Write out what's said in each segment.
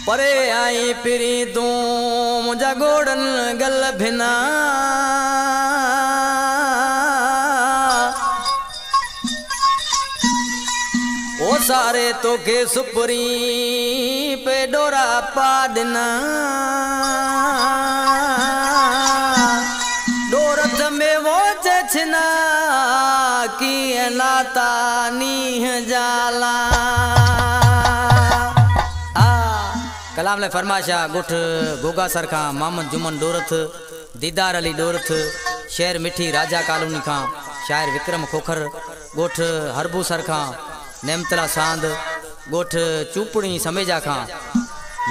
परे आई पिरी तू मुझा गोड़न गल भिना ओ सारे तो के सुपरी पे डोरा पाडना डोरत में वो चछना की लाता नीह जाला कलाम ले फरमाशा गुठ गोगा सर खां मोहम्मद जुमन डोरथ दीदार अली डोरथ शहर मिठी राजा कॉलोनी खां शायर विक्रम खोखर गोठ हरबू सर खां नेमतला सांद गोठ चूपड़ी समेजा खां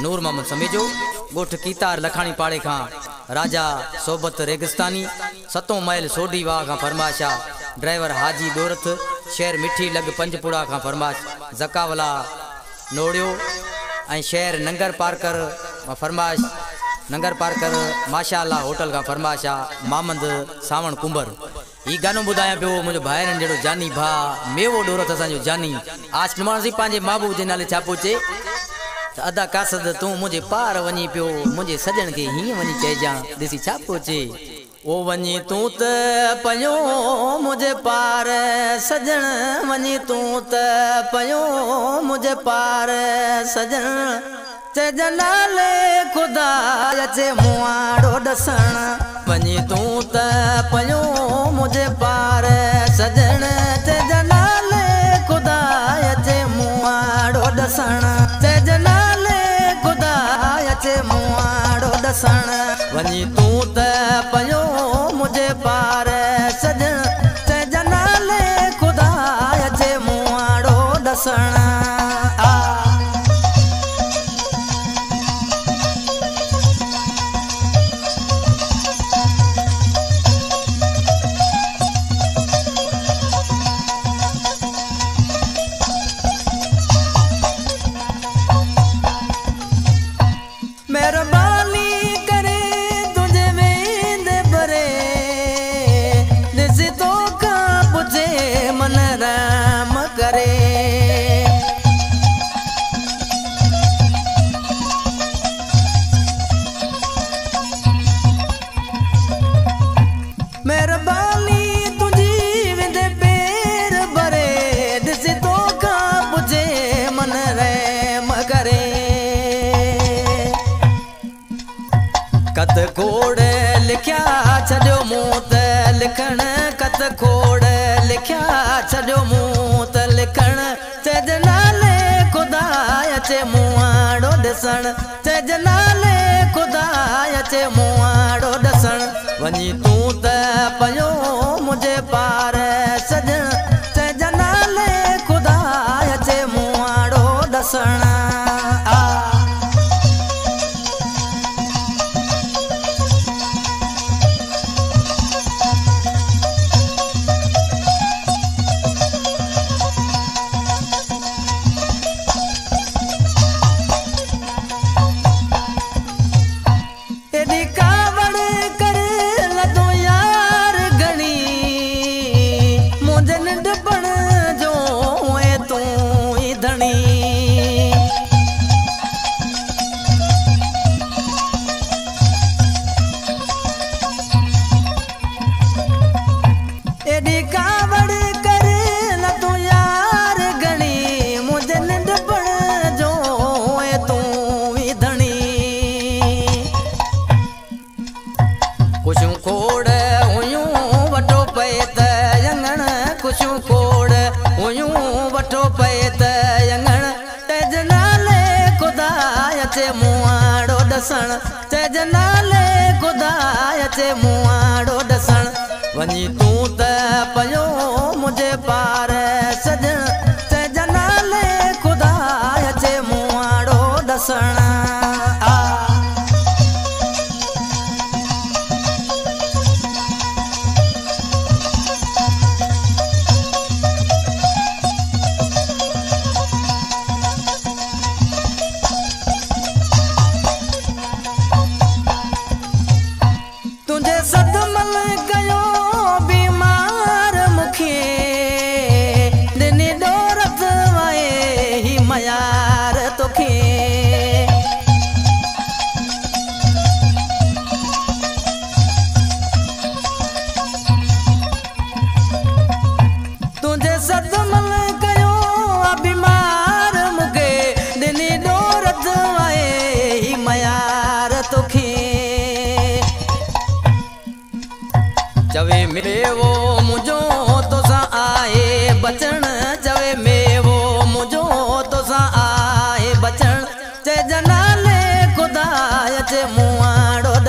नूर मोहम्मद समेजो गोठ कीतार लखानी पाड़े खां राजा सोबत रेगिस्तानी सतों मैल सोडी वाह खां फरमाशा ड्राइवर हाजी डोरथ शहर मिठी लग पंजपुड़ा खां फरमाश जकावला नोड़ियो ऐं शहर नंगर पार्कर फरमाश नंगर पार्कर माशाअल्लाह होटल का फरमाशा मामंद सावण कुंबर ई गानो बुधाया पियो मुझे भाइरन जेड़ो जानी भा मेवो डोरथ असांजो जानी आज नमाज़ी पांजे महबूब जे नाले छा पूछे अदा कासद तू मुझे पार वनी पियो मुझे सजन के ही वनी चइजा दिसी छा पूछे ओ वनी तू त पयो मुझे पार सजन वनी तू त पयो मुझे पार सजन चजनाले खुदा अचे मुआड़ो डसण वनी तू त पयो मुझे पार सजन चजनाले खुदा अचे मुआड़ो डसण चजनाले खुदा अचे मुआड़ो डसण वनी तू त पयो मुझे पार सजन चजनाले खुदा अचे मुआड़ो डसण कत खोड़ लिखिया छो मूं त लिखण कत खोड़ लिखिया छो मूं त लिखण चजनाले खुदा अचे मुआड़ो ॾिसण चजनाले खुदा अचे मुआड़ो ॾिसण वनी तू त पयो मुझे पार सजन चजनाले खुदा अचे मुआड़ो ॾिसण मुआड़ो डसण चजनाले खुदा अचे मुआड़ो डसण वनी तू त पयो मुझे पार सजन चजनाले खुदा अचे मुआड़ो डसण सदमल गयो बीमार मुखे दिन डोरत वाए ही मयार तोखे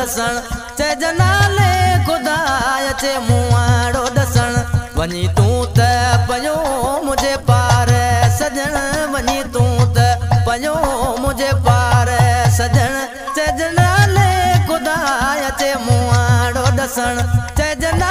दसण चइजनाले खुदा अचे मुआड़ो दसण वञी तूं त पयो मुझे पार सजण वञी तूं त पयो मुझे पार सजण चइजनाले खुदा अचे मुआड़ो दसण चइजनाले